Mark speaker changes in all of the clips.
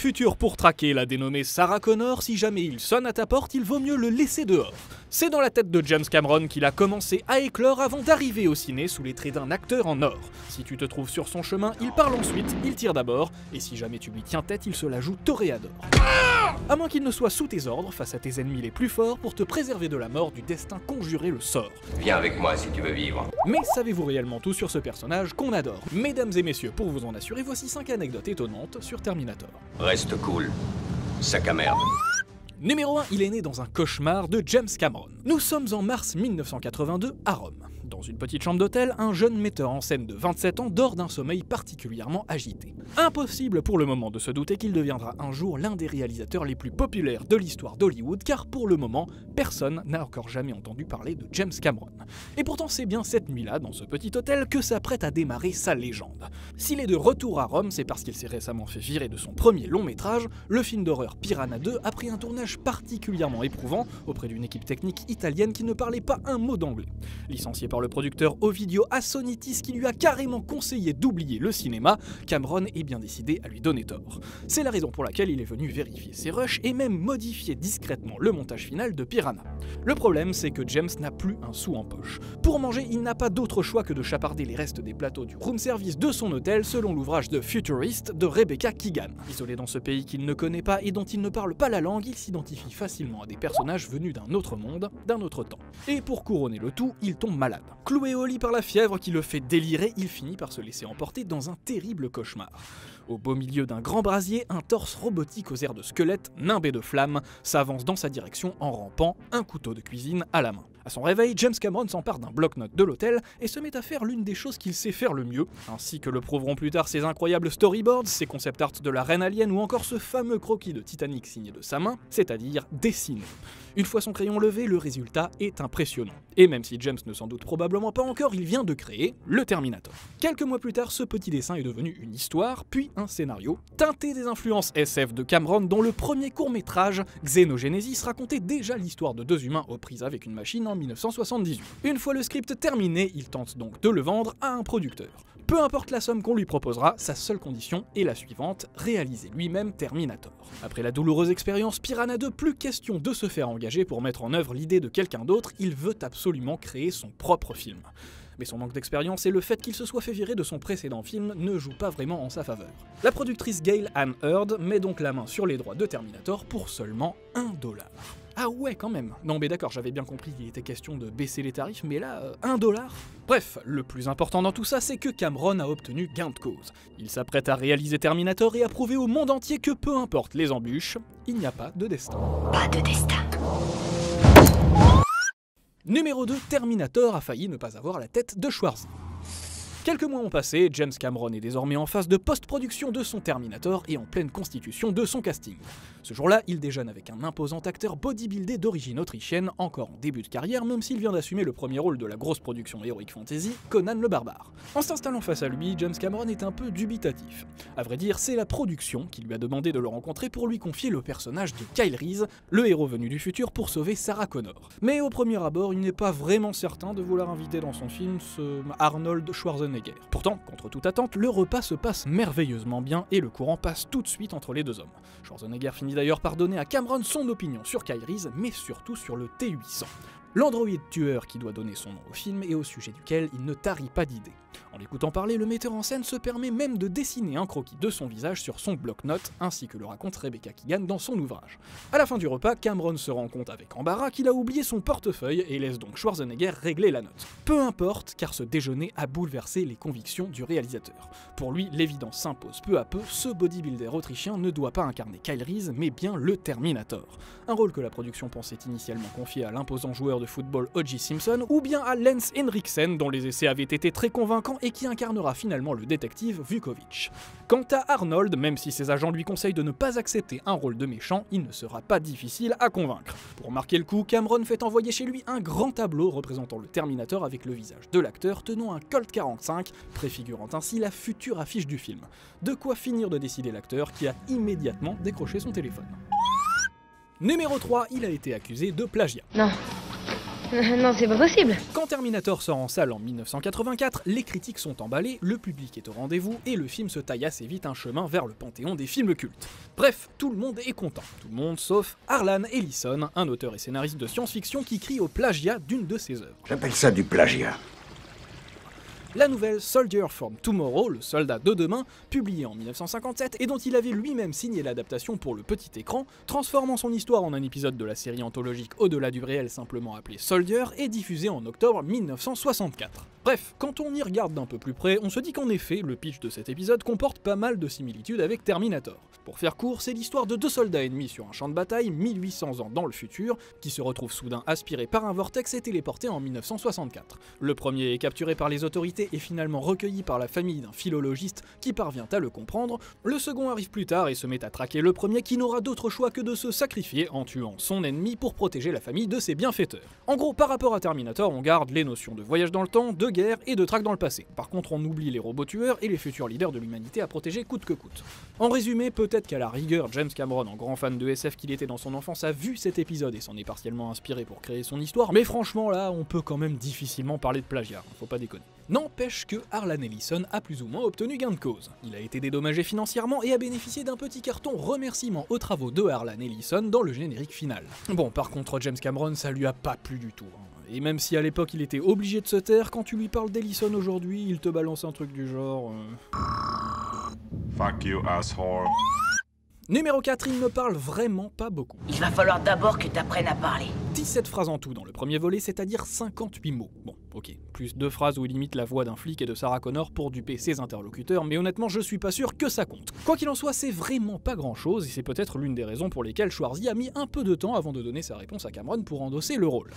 Speaker 1: futur pour traquer la dénommée Sarah Connor. Si jamais il sonne à ta porte, il vaut mieux le laisser dehors. C'est dans la tête de James Cameron qu'il a commencé à éclore avant d'arriver au ciné sous les traits d'un acteur en or. Si tu te trouves sur son chemin, il parle ensuite, il tire d'abord, et si jamais tu lui tiens tête, il se la joue toréador. À moins qu'il ne soit sous tes ordres, face à tes ennemis les plus forts, pour te préserver de la mort, du destin conjurer le sort.
Speaker 2: Viens avec moi si tu veux vivre.
Speaker 1: Mais savez-vous réellement tout sur ce personnage qu'on adore? Mesdames et messieurs, pour vous en assurer, voici 5 anecdotes étonnantes sur Terminator.
Speaker 2: Reste cool. Sac à merde.
Speaker 1: Numéro 1, il est né dans un cauchemar de James Cameron. Nous sommes en mars 1982 à Rome. Dans une petite chambre d'hôtel, un jeune metteur en scène de 27 ans dort d'un sommeil particulièrement agité. Impossible pour le moment de se douter qu'il deviendra un jour l'un des réalisateurs les plus populaires de l'histoire d'Hollywood, car pour le moment, personne n'a encore jamais entendu parler de James Cameron. Et pourtant c'est bien cette nuit-là, dans ce petit hôtel, que s'apprête à démarrer sa légende. S'il est de retour à Rome, c'est parce qu'il s'est récemment fait virer de son premier long métrage. Le film d'horreur Piranha 2 a pris un tournage particulièrement éprouvant auprès d'une équipe technique italienne qui ne parlait pas un mot d'anglais. Licencié par le producteur Ovidio Assonitis qui lui a carrément conseillé d'oublier le cinéma, Cameron est bien décidé à lui donner tort. C'est la raison pour laquelle il est venu vérifier ses rushs et même modifier discrètement le montage final de Piranha. Le problème, c'est que James n'a plus un sou en poche. Pour manger, il n'a pas d'autre choix que de chaparder les restes des plateaux du room service de son hôtel selon l'ouvrage de Futurist de Rebecca Keegan. Isolé dans ce pays qu'il ne connaît pas et dont il ne parle pas la langue, il s'identifie facilement à des personnages venus d'un autre monde, d'un autre temps. Et pour couronner le tout, il tombe malade. Cloué au lit par la fièvre qui le fait délirer, il finit par se laisser emporter dans un terrible cauchemar. Au beau milieu d'un grand brasier, un torse robotique aux airs de squelette, nimbé de flammes, s'avance dans sa direction en rampant, un couteau de cuisine à la main. À son réveil, James Cameron s'empare d'un bloc-notes de l'hôtel et se met à faire l'une des choses qu'il sait faire le mieux, ainsi que le prouveront plus tard ses incroyables storyboards, ses concept art de la Reine Alien ou encore ce fameux croquis de Titanic signé de sa main, c'est-à-dire dessiner. Une fois son crayon levé, le résultat est impressionnant. Et même si James ne s'en doute probablement pas encore, il vient de créer le Terminator. Quelques mois plus tard, ce petit dessin est devenu une histoire, puis un scénario, teinté des influences SF de Cameron, dont le premier court-métrage, Xenogenesis, racontait déjà l'histoire de deux humains aux prises avec une machine en 1978. Une fois le script terminé, il tente donc de le vendre à un producteur. Peu importe la somme qu'on lui proposera, sa seule condition est la suivante, réaliser lui-même Terminator. Après la douloureuse expérience Piranha 2, plus question de se faire engager pour mettre en œuvre l'idée de quelqu'un d'autre, il veut absolument créer son propre film. Mais son manque d'expérience et le fait qu'il se soit fait virer de son précédent film ne jouent pas vraiment en sa faveur. La productrice Gail Ann Hurd met donc la main sur les droits de Terminator pour seulement $1. Ah ouais, quand même. Non mais d'accord, j'avais bien compris qu'il était question de baisser les tarifs, mais là, $1 ? Bref, le plus important dans tout ça, c'est que Cameron a obtenu gain de cause. Il s'apprête à réaliser Terminator et à prouver au monde entier que peu importe les embûches, il n'y a pas de destin.
Speaker 3: Pas de destin.
Speaker 1: Numéro 2, Terminator a failli ne pas avoir la tête de Schwarzenegger. Quelques mois ont passé, James Cameron est désormais en phase de post-production de son Terminator et en pleine constitution de son casting. Ce jour-là, il déjeune avec un imposant acteur bodybuildé d'origine autrichienne, encore en début de carrière, même s'il vient d'assumer le premier rôle de la grosse production Heroic Fantasy, Conan le Barbare. En s'installant face à lui, James Cameron est un peu dubitatif. À vrai dire, c'est la production qui lui a demandé de le rencontrer pour lui confier le personnage de Kyle Reese, le héros venu du futur pour sauver Sarah Connor. Mais au premier abord, il n'est pas vraiment certain de vouloir inviter dans son film ce Arnold Schwarzenegger. Pourtant, contre toute attente, le repas se passe merveilleusement bien et le courant passe tout de suite entre les deux hommes. Schwarzenegger finit d'ailleurs par donner à Cameron son opinion sur Kyle Reese, mais surtout sur le T-800. L'androïde tueur qui doit donner son nom au film et au sujet duquel il ne tarit pas d'idées. En l'écoutant parler, le metteur en scène se permet même de dessiner un croquis de son visage sur son bloc-notes, ainsi que le raconte Rebecca Keegan dans son ouvrage. À la fin du repas, Cameron se rend compte avec embarras qu'il a oublié son portefeuille et laisse donc Schwarzenegger régler la note. Peu importe, car ce déjeuner a bouleversé les convictions du réalisateur. Pour lui, l'évidence s'impose peu à peu, ce bodybuilder autrichien ne doit pas incarner Kyle Reese, mais bien le Terminator. Un rôle que la production pensait initialement confier à l'imposant joueur de football O.J. Simpson, ou bien à Lance Henriksen, dont les essais avaient été très convaincants et qui incarnera finalement le détective Vukovic. Quant à Arnold, même si ses agents lui conseillent de ne pas accepter un rôle de méchant, il ne sera pas difficile à convaincre. Pour marquer le coup, Cameron fait envoyer chez lui un grand tableau représentant le Terminator avec le visage de l'acteur tenant un Colt 45, préfigurant ainsi la future affiche du film. De quoi finir de décider l'acteur qui a immédiatement décroché son téléphone. Numéro 3, il a été accusé de plagiat.
Speaker 3: Non. Non, c'est pas possible.
Speaker 1: Quand Terminator sort en salle en 1984, les critiques sont emballées, le public est au rendez-vous et le film se taille assez vite un chemin vers le panthéon des films cultes. Bref, tout le monde est content. Tout le monde sauf Harlan Ellison, un auteur et scénariste de science-fiction qui crie au plagiat d'une de ses œuvres.
Speaker 4: J'appelle ça du plagiat.
Speaker 1: La nouvelle Soldier from Tomorrow, le soldat de demain, publiée en 1957 et dont il avait lui-même signé l'adaptation pour le petit écran, transformant son histoire en un épisode de la série anthologique Au-delà du réel simplement appelée Soldier et diffusée en octobre 1964. Bref, quand on y regarde d'un peu plus près, on se dit qu'en effet, le pitch de cet épisode comporte pas mal de similitudes avec Terminator. Pour faire court, c'est l'histoire de deux soldats ennemis sur un champ de bataille 1800 ans dans le futur, qui se retrouvent soudain aspirés par un vortex et téléportés en 1964. Le premier est capturé par les autorités et finalement recueilli par la famille d'un philologiste qui parvient à le comprendre. Le second arrive plus tard et se met à traquer le premier qui n'aura d'autre choix que de se sacrifier en tuant son ennemi pour protéger la famille de ses bienfaiteurs. En gros, par rapport à Terminator, on garde les notions de voyage dans le temps, de guerre et de traque dans le passé. Par contre, on oublie les robots tueurs et les futurs leaders de l'humanité à protéger coûte que coûte. En résumé, peut-être qu'à la rigueur, James Cameron, en grand fan de SF qu'il était dans son enfance, a vu cet épisode et s'en est partiellement inspiré pour créer son histoire, mais franchement là, on peut quand même difficilement parler de plagiat, faut pas déconner. N'empêche que Harlan Ellison a plus ou moins obtenu gain de cause. Il a été dédommagé financièrement et a bénéficié d'un petit carton remerciement aux travaux de Harlan Ellison dans le générique final. Bon, par contre, James Cameron, ça lui a pas plu du tout. Et même si à l'époque il était obligé de se taire, quand tu lui parles d'Ellison aujourd'hui, il te balance un truc du genre...
Speaker 5: Fuck you, asshole.
Speaker 1: Numéro 4, il ne parle vraiment pas beaucoup.
Speaker 6: Il va falloir d'abord que t'apprennes à parler.
Speaker 1: 17 phrases en tout dans le premier volet, c'est-à-dire 58 mots. Bon, ok, plus 2 phrases où il imite la voix d'un flic et de Sarah Connor pour duper ses interlocuteurs, mais honnêtement, je suis pas sûr que ça compte. Quoi qu'il en soit, c'est vraiment pas grand-chose, et c'est peut-être l'une des raisons pour lesquelles Schwarzy a mis un peu de temps avant de donner sa réponse à Cameron pour endosser le rôle.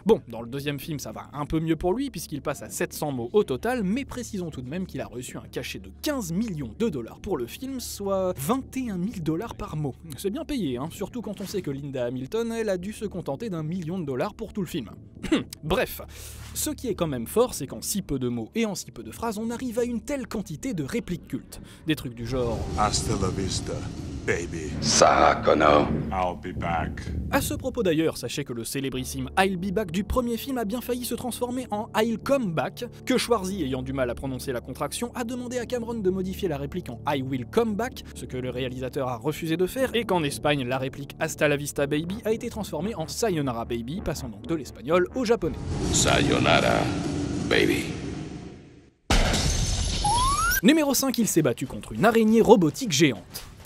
Speaker 1: Bon, dans le deuxième film, ça va un peu mieux pour lui, puisqu'il passe à 700 mots au total, mais précisons tout de même qu'il a reçu un cachet de 15 millions de dollars pour le film, soit 21 000 dollars par mot. C'est bien payé, hein, surtout quand on sait que Linda Hamilton, elle a dû se contenter d'1 million de dollars pour tout le film. Bref, ce qui est quand même fort, c'est qu'en si peu de mots et en si peu de phrases, on arrive à une telle quantité de répliques cultes. Des trucs du genre
Speaker 5: Hasta la vista, baby.
Speaker 2: Sarah Connor.
Speaker 5: I'll be back.
Speaker 1: À ce propos d'ailleurs, sachez que le célébrissime I'll Be Back du premier film a bien failli se transformer en I'll Come Back, que Schwarzy, ayant du mal à prononcer la contraction, a demandé à Cameron de modifier la réplique en I Will Come Back, ce que le réalisateur a refusé de faire, et qu'en Espagne, la réplique Hasta la Vista Baby a été transformée en Sayonara Baby, passant donc de l'espagnol au japonais.
Speaker 2: Sayonara, baby.
Speaker 1: Numéro 5, il s'est battu contre une araignée robotique géante.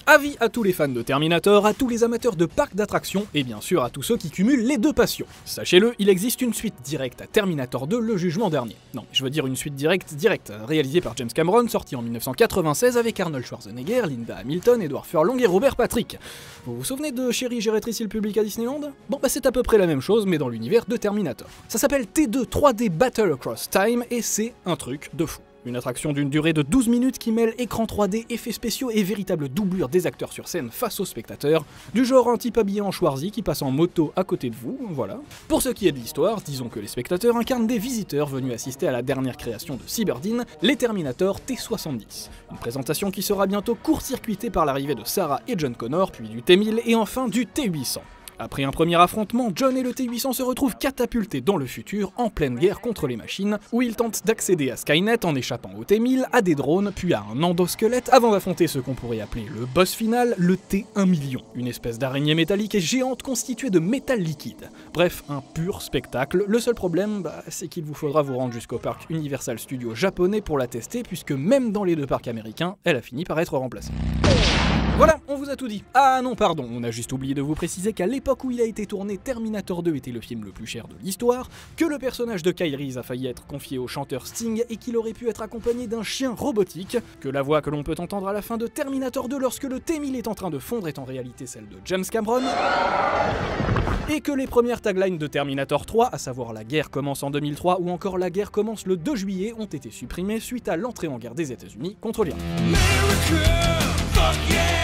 Speaker 1: Avis à tous les fans de Terminator, à tous les amateurs de parcs d'attractions, et bien sûr à tous ceux qui cumulent les deux passions. Sachez-le, il existe une suite directe à Terminator 2, le jugement dernier. Non, je veux dire une suite directe, réalisée par James Cameron, sortie en 1996 avec Arnold Schwarzenegger, Linda Hamilton, Edward Furlong et Robert Patrick. Vous vous souvenez de Chérie, j'ai rétréci le public à Disneyland? Bon bah c'est à peu près la même chose, mais dans l'univers de Terminator. Ça s'appelle T2 3D Battle Across Time, et c'est un truc de fou. Une attraction d'une durée de 12 minutes qui mêle écran 3D, effets spéciaux et véritable doublure des acteurs sur scène face aux spectateurs, du genre un type habillé en Schwarzy qui passe en moto à côté de vous, voilà. Pour ce qui est de l'histoire, disons que les spectateurs incarnent des visiteurs venus assister à la dernière création de Cyberdyne, les Terminator T-70. Une présentation qui sera bientôt court-circuitée par l'arrivée de Sarah et John Connor, puis du T-1000 et enfin du T-800. Après un premier affrontement, John et le T-800 se retrouvent catapultés dans le futur, en pleine guerre contre les machines, où ils tentent d'accéder à Skynet en échappant au T-1000, à des drones, puis à un endosquelette, avant d'affronter ce qu'on pourrait appeler le boss final, le T-1 million, une espèce d'araignée métallique et géante constituée de métal liquide. Bref, un pur spectacle. Le seul problème, c'est qu'il vous faudra vous rendre jusqu'au parc Universal Studios japonais pour la tester, puisque même dans les deux parcs américains, elle a fini par être remplacée. Voilà, on vous a tout dit. Ah non, pardon, on a juste oublié de vous préciser qu'à l'époque où il a été tourné, Terminator 2 était le film le plus cher de l'histoire, que le personnage de Kyle Reese a failli être confié au chanteur Sting et qu'il aurait pu être accompagné d'un chien robotique, que la voix que l'on peut entendre à la fin de Terminator 2 lorsque le T-1000 est en train de fondre est en réalité celle de James Cameron, et que les premières taglines de Terminator 3, à savoir la guerre commence en 2003 ou encore la guerre commence le 2 juillet, ont été supprimées suite à l'entrée en guerre des États-Unis contre l'Irak.
Speaker 7: Fuck yeah!